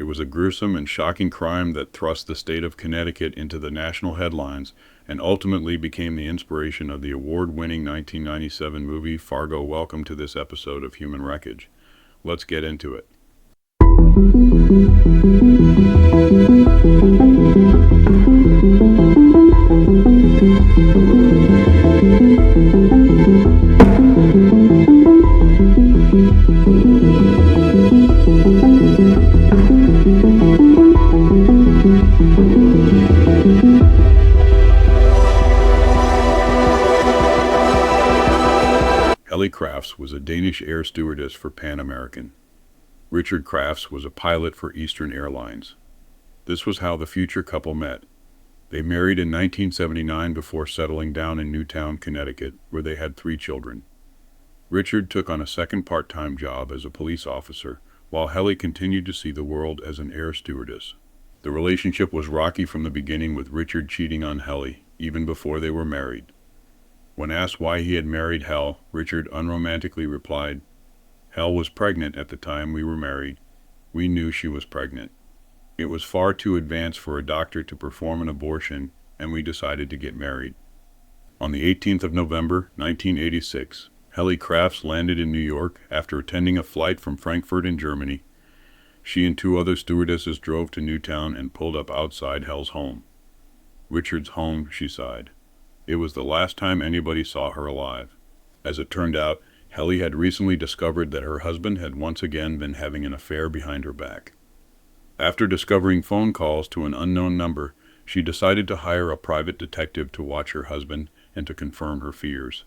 It was a gruesome and shocking crime that thrust the state of Connecticut into the national headlines and ultimately became the inspiration of the award-winning 1997 movie Fargo. Welcome to this episode of Human Wreckage. Let's get into it. Helle Crafts was a Danish air stewardess for Pan American. Richard Crafts was a pilot for Eastern Airlines. This was how the future couple met. They married in 1979 before settling down in Newtown, Connecticut, where they had 3 children. Richard took on a second part-time job as a police officer, while Helle continued to see the world as an air stewardess. The relationship was rocky from the beginning, with Richard cheating on Helle, even before they were married. When asked why he had married Helle, Richard unromantically replied, "Helle was pregnant at the time we were married. We knew she was pregnant. It was far too advanced for a doctor to perform an abortion, and we decided to get married." On the 18th of November, 1986, Helle Crafts landed in New York after attending a flight from Frankfurt in Germany. She and 2 other stewardesses drove to Newtown and pulled up outside Helle's home. "Richard's home," she sighed. It was the last time anybody saw her alive. As it turned out, Helle had recently discovered that her husband had once again been having an affair behind her back. After discovering phone calls to an unknown number, she decided to hire a private detective to watch her husband and to confirm her fears.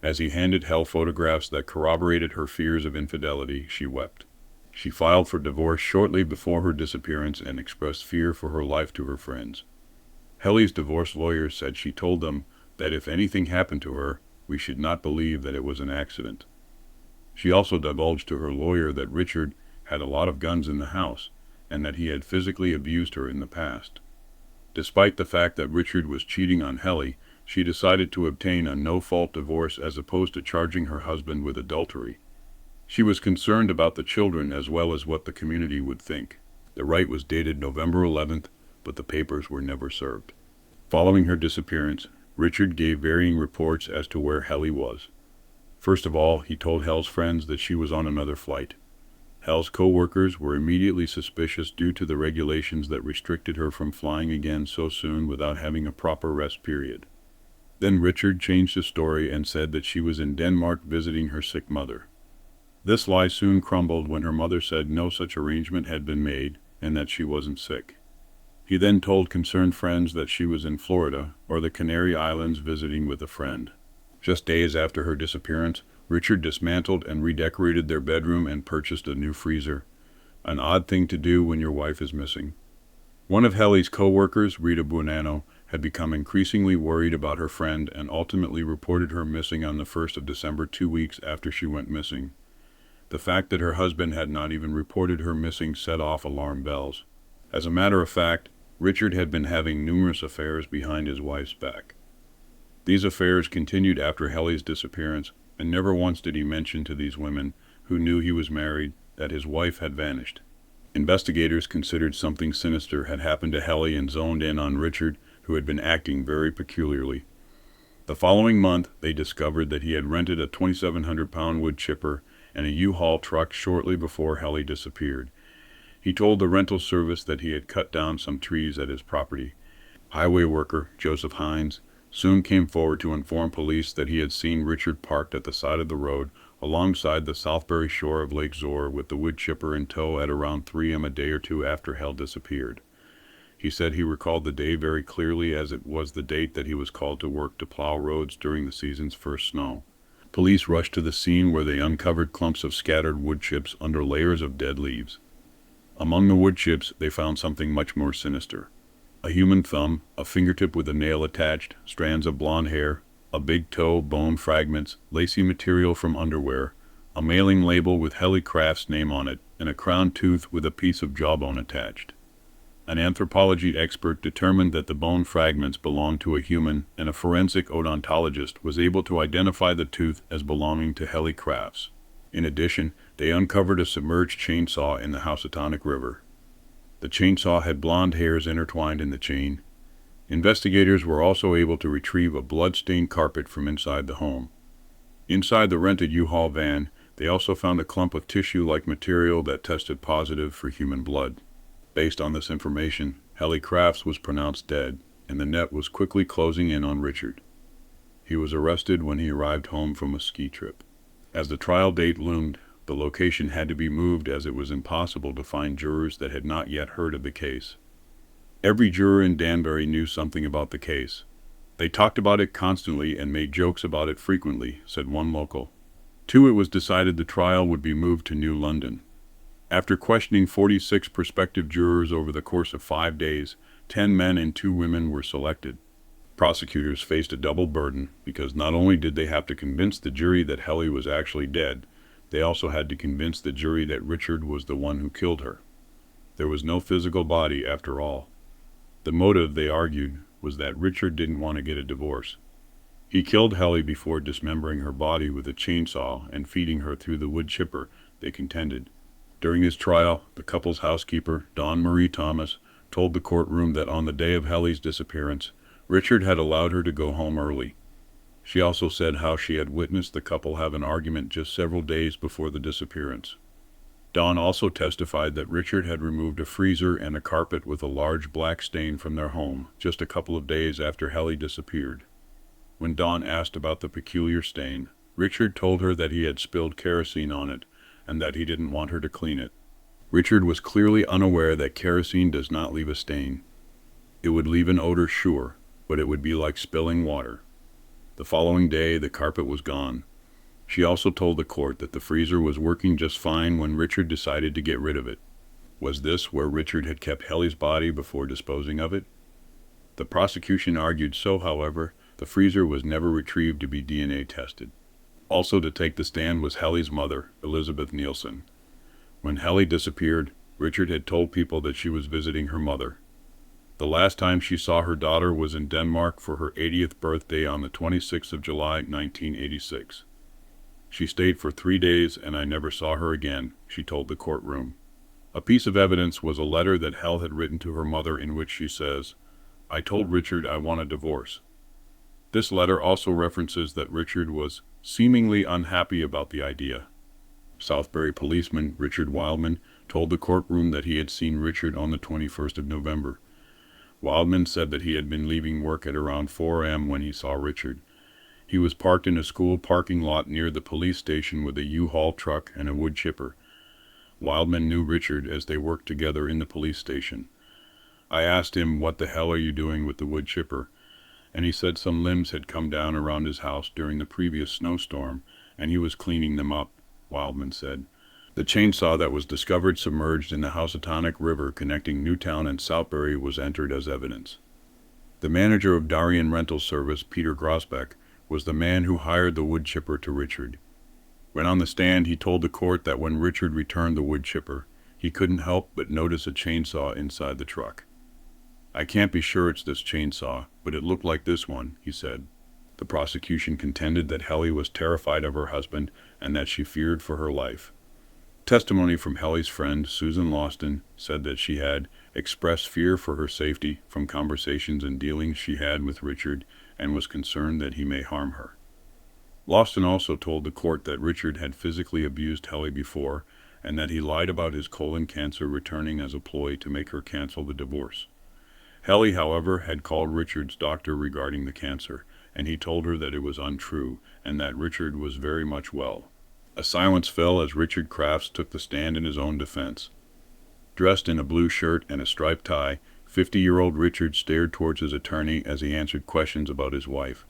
As he handed Helle photographs that corroborated her fears of infidelity, she wept. She filed for divorce shortly before her disappearance and expressed fear for her life to her friends. Helle's divorce lawyers said she told them that if anything happened to her, we should not believe that it was an accident. She also divulged to her lawyer that Richard had a lot of guns in the house and that he had physically abused her in the past. Despite the fact that Richard was cheating on Helle, she decided to obtain a no-fault divorce as opposed to charging her husband with adultery. She was concerned about the children as well as what the community would think. The right was dated November 11th, but the papers were never served. Following her disappearance, Richard gave varying reports as to where Helle was. First of all, he told Helle's friends that she was on another flight. Helle's co-workers were immediately suspicious due to the regulations that restricted her from flying again so soon without having a proper rest period. Then Richard changed his story and said that she was in Denmark visiting her sick mother. This lie soon crumbled when her mother said no such arrangement had been made and that she wasn't sick. He then told concerned friends that she was in Florida or the Canary Islands visiting with a friend. Just days after her disappearance, Richard dismantled and redecorated their bedroom and purchased a new freezer. An odd thing to do when your wife is missing. One of Helle's co-workers, Rita Buonanno, had become increasingly worried about her friend and ultimately reported her missing on the 1st of December, 2 weeks after she went missing. The fact that her husband had not even reported her missing set off alarm bells. As a matter of fact, Richard had been having numerous affairs behind his wife's back. These affairs continued after Helle's disappearance, and never once did he mention to these women, who knew he was married, that his wife had vanished. Investigators considered something sinister had happened to Helle and zoned in on Richard, who had been acting very peculiarly. The following month, they discovered that he had rented a 2,700-pound wood chipper and a U-Haul truck shortly before Helle disappeared. He told the rental service that he had cut down some trees at his property. Highway worker Joseph Hines soon came forward to inform police that he had seen Richard parked at the side of the road alongside the Southbury shore of Lake Zor with the wood chipper in tow at around 3 a.m. a day or 2 after Helle disappeared. He said he recalled the day very clearly as it was the date that he was called to work to plow roads during the season's first snow. Police rushed to the scene where they uncovered clumps of scattered wood chips under layers of dead leaves. Among the wood chips, they found something much more sinister. A human thumb, a fingertip with a nail attached, strands of blonde hair, a big toe, bone fragments, lacy material from underwear, a mailing label with Helle Crafts' name on it, and a crown tooth with a piece of jawbone attached. An anthropology expert determined that the bone fragments belonged to a human, and a forensic odontologist was able to identify the tooth as belonging to Helle Crafts. In addition, they uncovered a submerged chainsaw in the Housatonic River. The chainsaw had blonde hairs intertwined in the chain. Investigators were also able to retrieve a blood-stained carpet from inside the home. Inside the rented U-Haul van, they also found a clump of tissue-like material that tested positive for human blood. Based on this information, Helle Crafts was pronounced dead, and the net was quickly closing in on Richard. He was arrested when he arrived home from a ski trip. As the trial date loomed, the location had to be moved as it was impossible to find jurors that had not yet heard of the case. Every juror in Danbury knew something about the case. They talked about it constantly and made jokes about it frequently, said one local. 2. It was decided the trial would be moved to New London. After questioning 46 prospective jurors over the course of 5 days, 10 men and 2 women were selected. Prosecutors faced a double burden because not only did they have to convince the jury that Helle was actually dead, they also had to convince the jury that Richard was the one who killed her. There was no physical body after all. The motive, they argued, was that Richard didn't want to get a divorce. He killed Helle before dismembering her body with a chainsaw and feeding her through the wood chipper, they contended. During his trial, the couple's housekeeper, Dawn Marie Thomas, told the courtroom that on the day of Helle's disappearance, Richard had allowed her to go home early. She also said how she had witnessed the couple have an argument just several days before the disappearance. Dawn also testified that Richard had removed a freezer and a carpet with a large black stain from their home just a couple of days after Helle disappeared. When Dawn asked about the peculiar stain, Richard told her that he had spilled kerosene on it and that he didn't want her to clean it. Richard was clearly unaware that kerosene does not leave a stain. It would leave an odor, sure, but it would be like spilling water. The following day, the carpet was gone. She also told the court that the freezer was working just fine when Richard decided to get rid of it. Was this where Richard had kept Helle's body before disposing of it? The prosecution argued so, however, the freezer was never retrieved to be DNA tested. Also to take the stand was Helle's mother, Elizabeth Nielsen. When Helle disappeared, Richard had told people that she was visiting her mother. The last time she saw her daughter was in Denmark for her 80th birthday on the 26th of July, 1986. She stayed for 3 days and I never saw her again, she told the courtroom. A piece of evidence was a letter that Helle had written to her mother in which she says, "I told Richard I want a divorce." This letter also references that Richard was seemingly unhappy about the idea. Southbury policeman Richard Wildman told the courtroom that he had seen Richard on the 21st of November. Wildman said that he had been leaving work at around 4 a.m. when he saw Richard. He was parked in a school parking lot near the police station with a U-Haul truck and a wood chipper. Wildman knew Richard as they worked together in the police station. I asked him, "What the hell are you doing with the wood chipper?" And he said some limbs had come down around his house during the previous snowstorm, and he was cleaning them up, Wildman said. The chainsaw that was discovered submerged in the Housatonic River connecting Newtown and Southbury was entered as evidence. The manager of Darien Rental Service, Peter Grosbeck, was the man who hired the wood chipper to Richard. When on the stand, he told the court that when Richard returned the wood chipper, he couldn't help but notice a chainsaw inside the truck. "I can't be sure it's this chainsaw, but it looked like this one," he said. The prosecution contended that Helle was terrified of her husband and that she feared for her life. Testimony from Helle's friend, Susan Lawston, said that she had expressed fear for her safety from conversations and dealings she had with Richard and was concerned that he may harm her. Lawston also told the court that Richard had physically abused Helle before and that he lied about his colon cancer returning as a ploy to make her cancel the divorce. Helle, however, had called Richard's doctor regarding the cancer, and he told her that it was untrue and that Richard was very much well. A silence fell as Richard Crafts took the stand in his own defense. Dressed in a blue shirt and a striped tie, 50-year-old Richard stared towards his attorney as he answered questions about his wife.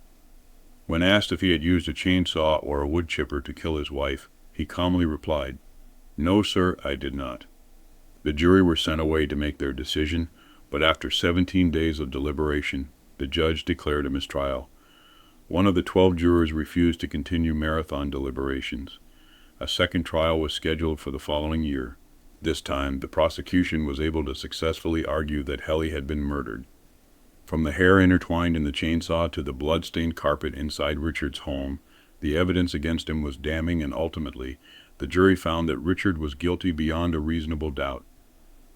When asked if he had used a chainsaw or a wood chipper to kill his wife, he calmly replied, "No, sir, I did not." The jury were sent away to make their decision, but after 17 days of deliberation, the judge declared a mistrial. One of the 12 jurors refused to continue marathon deliberations. A second trial was scheduled for the following year. This time, the prosecution was able to successfully argue that Helle had been murdered. From the hair intertwined in the chainsaw to the blood-stained carpet inside Richard's home, the evidence against him was damning, and ultimately, the jury found that Richard was guilty beyond a reasonable doubt.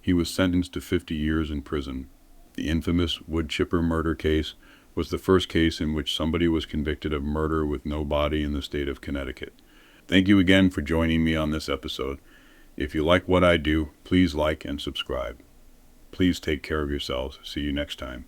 He was sentenced to 50 years in prison. The infamous wood chipper murder case was the first case in which somebody was convicted of murder with no body in the state of Connecticut. Thank you again for joining me on this episode. If you like what I do, please like and subscribe. Please take care of yourselves. See you next time.